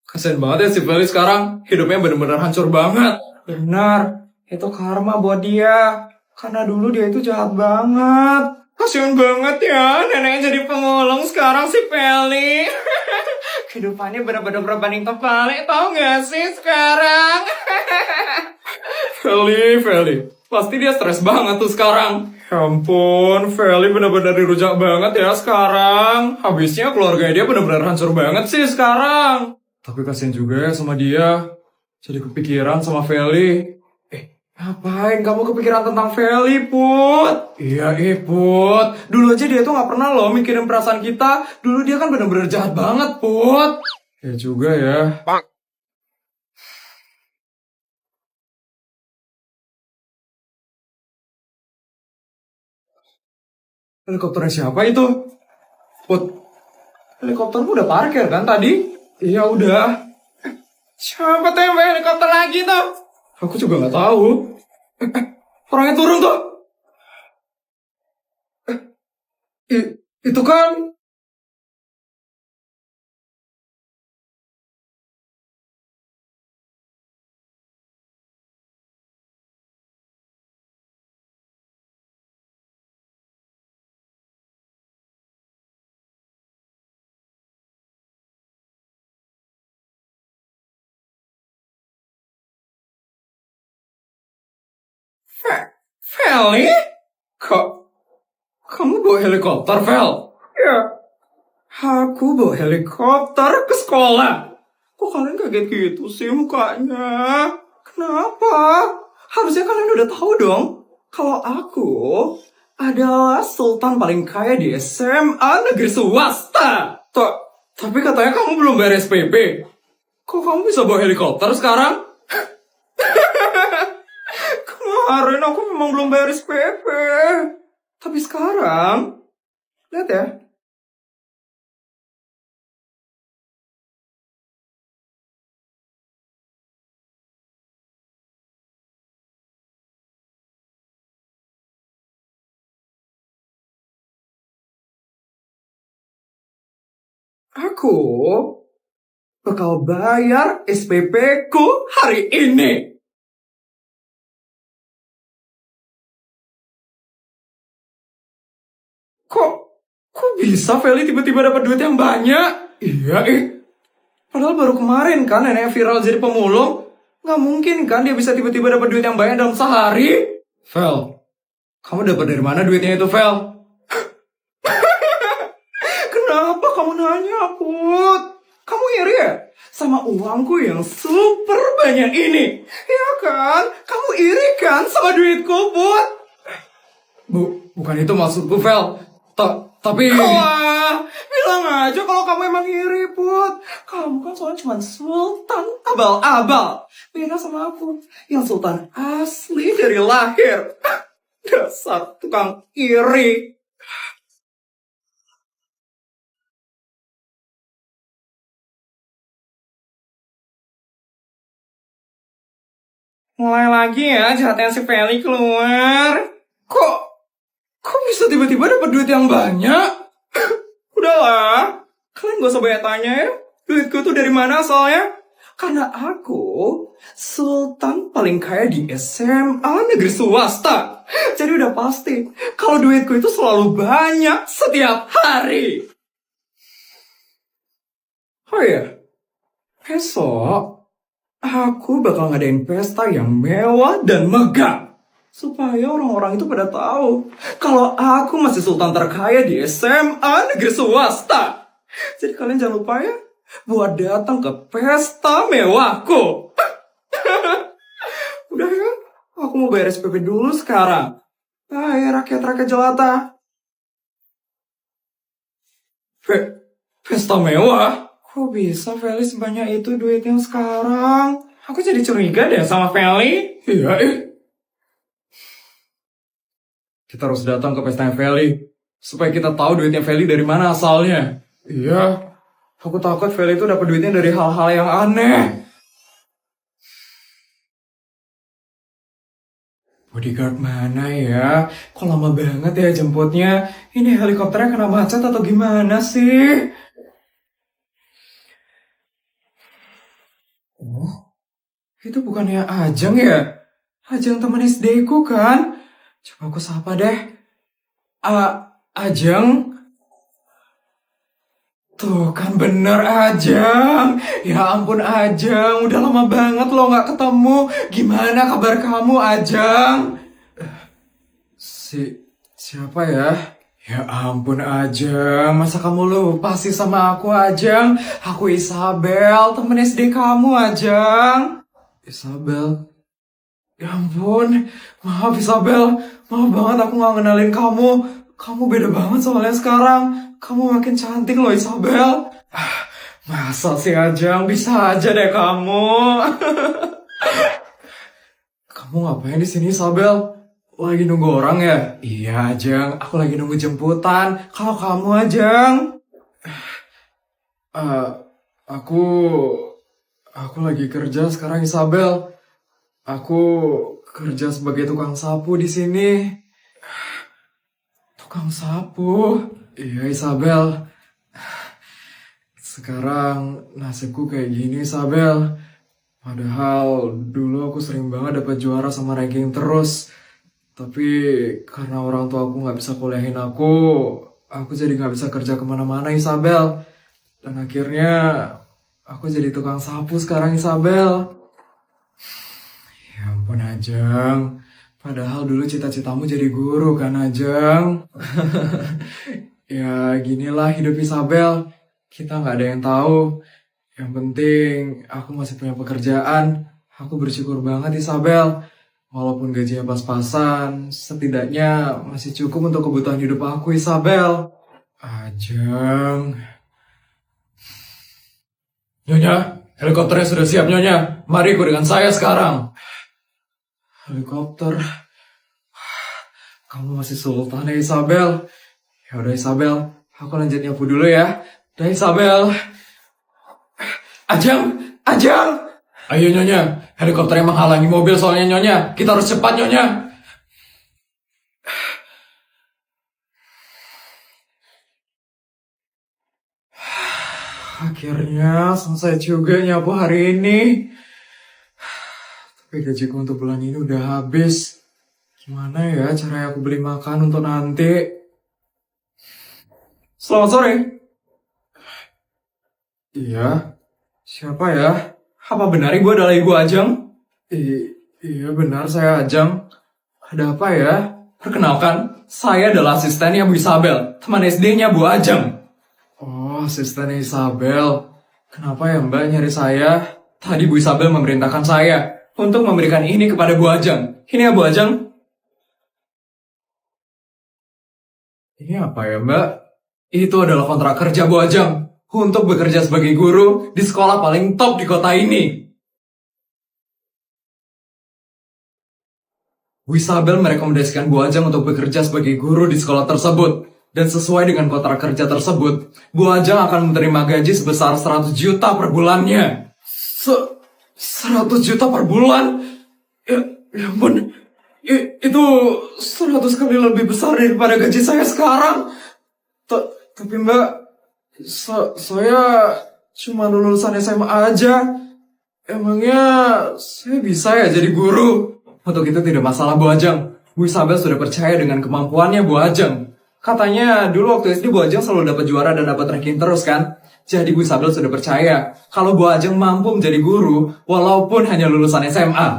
Kasian banget ya si Feli sekarang. Hidupnya bener-bener hancur banget. Benar, itu karma buat dia. Karena dulu dia itu jahat banget. Kasian banget ya, neneknya jadi pemulung sekarang si Feli. Kehidupannya benar-benar berbanding terbalik, Tahu gak sih sekarang? Feli. Pasti dia stres banget tuh sekarang. Ya ampun, Feli bener-bener dirujak banget ya sekarang. Habisnya keluarga dia bener-bener hancur banget sih sekarang. Tapi kasian juga ya sama dia. Jadi kepikiran sama Feli. Ngapain kamu kepikiran tentang Feli, Put? Iya, Put. Dulu aja dia tuh gak pernah loh mikirin perasaan kita. Dulu dia kan bener-bener jahat banget, Put. Ya juga ya. Helikopternya siapa itu? Put, helikoptermu udah parkir kan tadi? Iya udah. Siapa tuh yang bawa helikopter lagi tuh? Aku juga gak tahu. Orangnya turun tuh. Itu kan Feli? Kok kamu bawa helikopter, Fel? Ya, aku bawa helikopter ke sekolah. Kok kalian kaget gitu sih mukanya? Kenapa? Harusnya kalian udah tahu dong. Kalau aku adalah sultan paling kaya di SMA negeri swasta. Tapi katanya kamu belum bayar SPP. Kok kamu bisa bawa helikopter sekarang? Kemarin aku memang belum bayar SPP. Tapi sekarang, lihat ya. Aku bakal bayar SPP ku hari ini. Kok bisa Feli tiba-tiba dapat duit yang banyak? Iya, padahal baru kemarin kan nenek viral jadi pemulung. Nggak mungkin kan dia bisa tiba-tiba dapat duit yang banyak dalam sehari. Fel, kamu dapat dari mana duitnya itu, Fel? Kenapa kamu nanya, Put? Kamu iri ya? Sama uangku yang super banyak ini. Ya kan? Kamu iri kan sama duitku, Put? Bukan itu maksudku, Fel. Tapi... Wah, bilang aja kalau kamu emang iri, Put. Kamu kan soalnya cuma sultan abal-abal. Beda sama aku, yang sultan asli dari lahir. Dasar tukang iri. Mulai lagi ya jahatnya si Feli keluar. Kok bisa tiba-tiba dapat duit yang banyak? Udahlah, kalian gak usah banyak tanya ya. Duitku tuh dari mana asalnya? Karena aku sultan paling kaya di SMA negeri swasta. Jadi udah pasti kalau duitku itu selalu banyak setiap hari. Oh iya, besok aku bakal ngadain pesta yang mewah dan megah. Supaya orang-orang itu pada tahu kalau aku masih sultan terkaya di SMA negeri swasta. Jadi kalian jangan lupa ya buat datang ke pesta mewahku. Udah ya, aku mau bayar SPP dulu sekarang. Bye rakyat-rakyat jelata. Pesta mewah? Kok bisa Feli sebanyak itu duitnya sekarang? Aku jadi curiga deh sama Feli. Iya, Kita harus datang ke pestanya Feli. Supaya kita tahu duitnya Feli dari mana asalnya. Iya, aku takut Feli itu dapat duitnya dari hal-hal yang aneh. Bodyguard mana ya? Kok lama banget ya jemputnya? Ini helikopternya kena macet atau gimana sih? Oh, itu bukannya Ajeng ya? Ajeng teman SD ku kan? Coba aku sapa deh. Ajeng? Tuh kan bener Ajeng. Ya ampun Ajeng, udah lama banget lo gak ketemu. Gimana kabar kamu Ajeng? Siapa ya? Ya ampun Ajeng, masa kamu lupa sih sama aku Ajeng? Aku Isabel, temen SD kamu Ajeng. Isabel? Ya ampun, maaf Isabel. Maaf banget aku gak ngenalin kamu. Kamu beda banget soalnya sekarang. Kamu makin cantik loh Isabel. Masa sih Ajeng, bisa aja deh kamu. Kamu ngapain di sini Isabel? Lagi nunggu orang ya? Iya Ajeng, aku lagi nunggu jemputan. Kalau kamu Ajeng? Eh, aku aku lagi kerja sekarang Isabel. Aku kerja sebagai tukang sapu di sini. Tukang sapu? Iya Isabel. Sekarang nasibku kayak gini Isabel. Padahal dulu aku sering banget dapat juara sama ranking terus. Tapi karena orang tua aku gak bisa kuliahin aku jadi gak bisa kerja kemana-mana Isabel. Dan akhirnya aku jadi tukang sapu sekarang Isabel. Ya ampun Ajeng. Padahal dulu cita-citamu jadi guru kan Ajeng. Ya ginilah hidup Isabel. Kita gak ada yang tahu. Yang penting aku masih punya pekerjaan. Aku bersyukur banget Isabel. Walaupun gajinya pas-pasan, setidaknya masih cukup untuk kebutuhan hidup aku, Isabel. Ajeng. Nyonya, helikopternya sudah siap, Nyonya. Mari ikut dengan saya sekarang. Helikopter. Kamu masih sultan ya, Isabel. Ya udah, Isabel. Aku lanjut nyapu dulu ya. Dah, Isabel. Ajeng. Ayo Nyonya, helikopternya menghalangi mobil soalnya Nyonya. Kita harus cepat Nyonya. Akhirnya selesai juga nyapu hari ini. Tapi gajiku untuk bulan ini udah habis. Gimana ya caranya aku beli makan untuk nanti? Selamat sore. Iya, siapa ya? Apa benar ibu adalah ibu Ajeng? Iya benar saya Ajeng. Ada apa ya? Perkenalkan, saya adalah asistennya Bu Isabel, teman SD-nya Bu Ajeng. Oh, asistennya Isabel. Kenapa ya Mbak nyari saya? Tadi Bu Isabel memerintahkan saya untuk memberikan ini kepada Bu Ajeng. Ini ya Bu Ajeng. Ini apa ya Mbak? Itu adalah kontrak kerja Bu Ajeng. Untuk bekerja sebagai guru di sekolah paling top di kota ini. Bu Isabel merekomendasikan Bu Ajeng untuk bekerja sebagai guru di sekolah tersebut. Dan sesuai dengan kontrak kerja tersebut, Bu Ajeng akan menerima gaji sebesar 100 juta per bulannya. 100 juta per bulan? Ya ampun, itu 100 kali lebih besar daripada gaji saya sekarang. Tapi Mbak, saya cuma lulusan SMA aja. Emangnya saya bisa ya jadi guru? Untuk itu tidak masalah Bu Ajeng. Bu Isabel sudah percaya dengan kemampuannya Bu Ajeng. Katanya dulu waktu SD Bu Ajeng selalu dapat juara dan dapat ranking terus kan? Jadi Bu Isabel sudah percaya kalau Bu Ajeng mampu menjadi guru walaupun hanya lulusan SMA.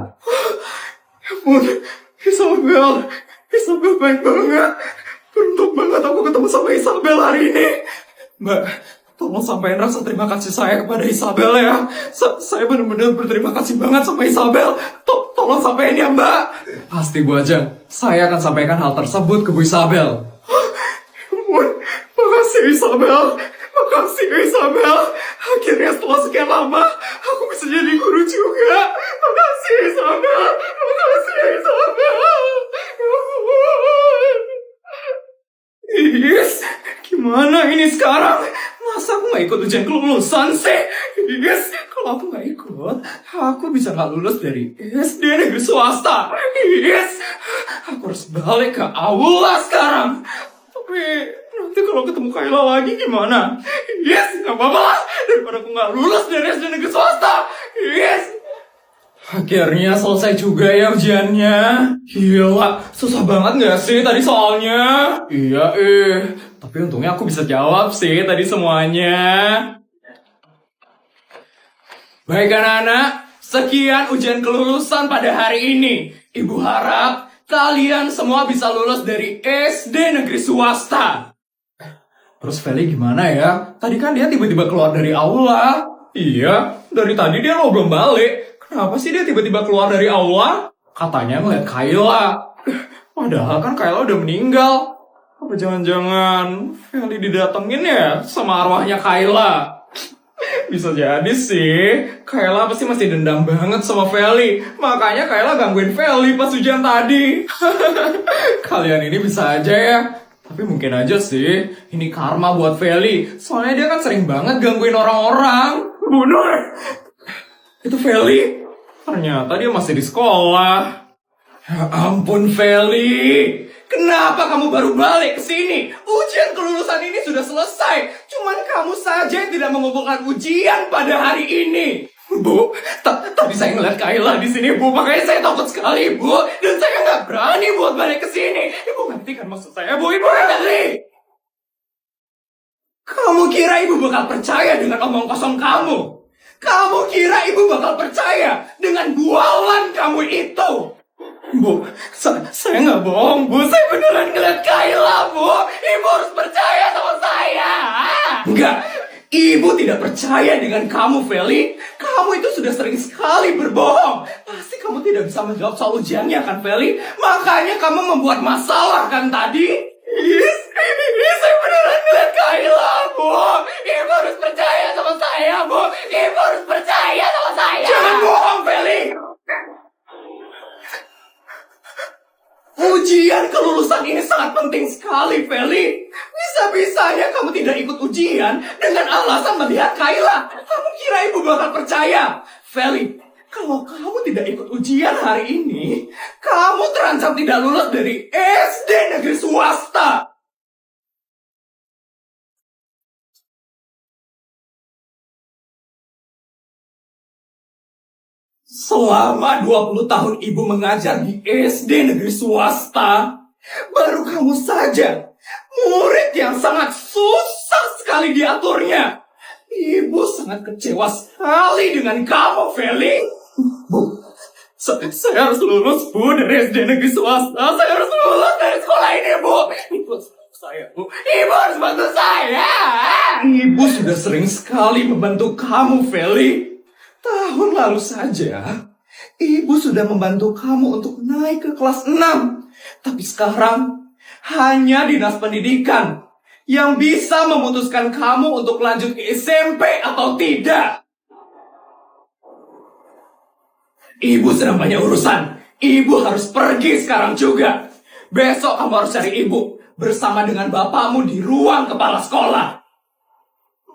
Ya ampun, Isabel baik banget. Beruntung banget aku ketemu sama Isabel hari ini. Mbak, tolong sampaikan rasa terima kasih saya kepada Isabel ya. Saya benar-benar berterima kasih banget sama Isabel. Tolong sampaikan ya Mbak. Pasti Bu Ajeng, saya akan sampaikan hal tersebut ke Bu Isabel. Makasih Isabel. Akhirnya setelah sekian lama, aku bisa jadi guru juga. Makasih Isabel. Yes, gimana ini sekarang? Masa aku gak ikut ujian kelulusan sih? Yes, kalau aku gak ikut, aku bisa gak lulus dari SD negeri swasta. Yes, aku harus balik ke aula sekarang. Tapi nanti kalau ketemu Kayla lagi gimana? Yes, gak apa-apa lah. Daripada aku gak lulus dari SD negeri swasta. Yes. Akhirnya selesai juga ya ujiannya. Gila, susah banget gak sih tadi soalnya? Iya tapi untungnya aku bisa jawab sih tadi semuanya. Baik anak-anak, sekian ujian kelulusan pada hari ini. Ibu harap kalian semua bisa lulus dari SD negeri swasta. Terus Feli gimana ya? Tadi kan dia tiba-tiba keluar dari aula. Iya, dari tadi dia lo belum balik. Kenapa sih dia tiba-tiba keluar dari aula? Katanya ngeliat Kayla. Padahal kan Kayla udah meninggal. Apa jangan-jangan Feli didatengin ya sama arwahnya Kayla? Bisa jadi sih. Kayla pasti masih dendam banget sama Feli. Makanya Kayla gangguin Feli pas ujian tadi. Kalian ini bisa aja ya. Tapi mungkin aja sih ini karma buat Feli. Soalnya dia kan sering banget gangguin orang-orang. Bunuh. Itu Feli. Ternyata dia masih di sekolah. Ya ampun Feli. Kenapa kamu baru balik ke sini? Ujian kelulusan ini sudah selesai. Cuman kamu saja yang tidak mengumpulkan ujian pada hari ini. Bu, tadi saya ngeliat Kayla di sini, Bu. Makanya saya takut sekali, Bu. Dan saya nggak berani buat balik ke sini. Ibu ngerti kan maksud saya, Bu? Ibu ngerti? Kamu kira ibu bakal percaya dengan omong kosong kamu? Kamu kira ibu bakal percaya dengan bualan kamu itu? Bu, saya nggak bohong, Bu. Saya beneran ngeliat Kayla, Bu. Ibu harus percaya sama saya. Enggak, ibu tidak percaya dengan kamu, Feli. Kamu itu sudah sering sekali berbohong. Pasti kamu tidak bisa menjawab soal ujiannya, kan, Feli? Makanya kamu membuat masalah, kan, tadi? Saya beneran ngeliat Kayla, Bu. Ibu harus percaya sama saya, Bu. Ibu harus percaya sama saya. Jangan bohong, Feli. Ujian kelulusan ini sangat penting sekali, Feli. Bisa-bisanya kamu tidak ikut ujian dengan alasan melihat Kayla. Kamu kira ibu bakal percaya? Feli, kalau kamu tidak ikut ujian hari ini, kamu terancam tidak lulus dari SD negeri swasta. Selama 20 tahun ibu mengajar di SD negeri swasta, baru kamu saja murid yang sangat susah sekali diaturnya. Ibu sangat kecewa sekali dengan kamu, Feli. Bu, saya harus lulus, Bu, dari SD negeri swasta. Saya harus lulus dari sekolah ini, Bu. Ibu harus bantu saya, Bu. Ibu harus bantu saya. Ibu sudah sering sekali membantu kamu, Feli. Tahun lalu saja, ibu sudah membantu kamu untuk naik ke kelas 6. Tapi sekarang, hanya dinas pendidikan yang bisa memutuskan kamu untuk lanjut ke SMP atau tidak. Ibu sedang banyak urusan. Ibu harus pergi sekarang juga. Besok kamu harus cari ibu bersama dengan bapakmu di ruang kepala sekolah.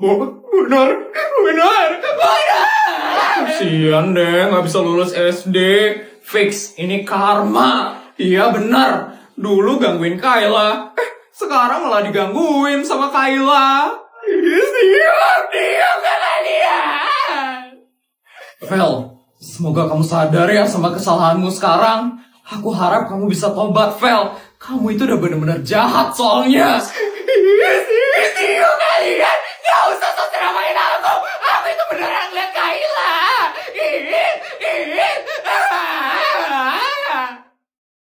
Benar. Kasian deh, nggak bisa lulus SD. Fix, ini karma. Iya benar. Dulu gangguin Kayla. Sekarang malah digangguin sama Kayla. Diam kalian. Vel, semoga kamu sadar ya sama kesalahanmu sekarang. Aku harap kamu bisa tobat, Vel. Kamu itu udah benar-benar jahat soalnya. Diam kalian. Gak usah ceramain aku. Aku itu beneran lihat Kayla.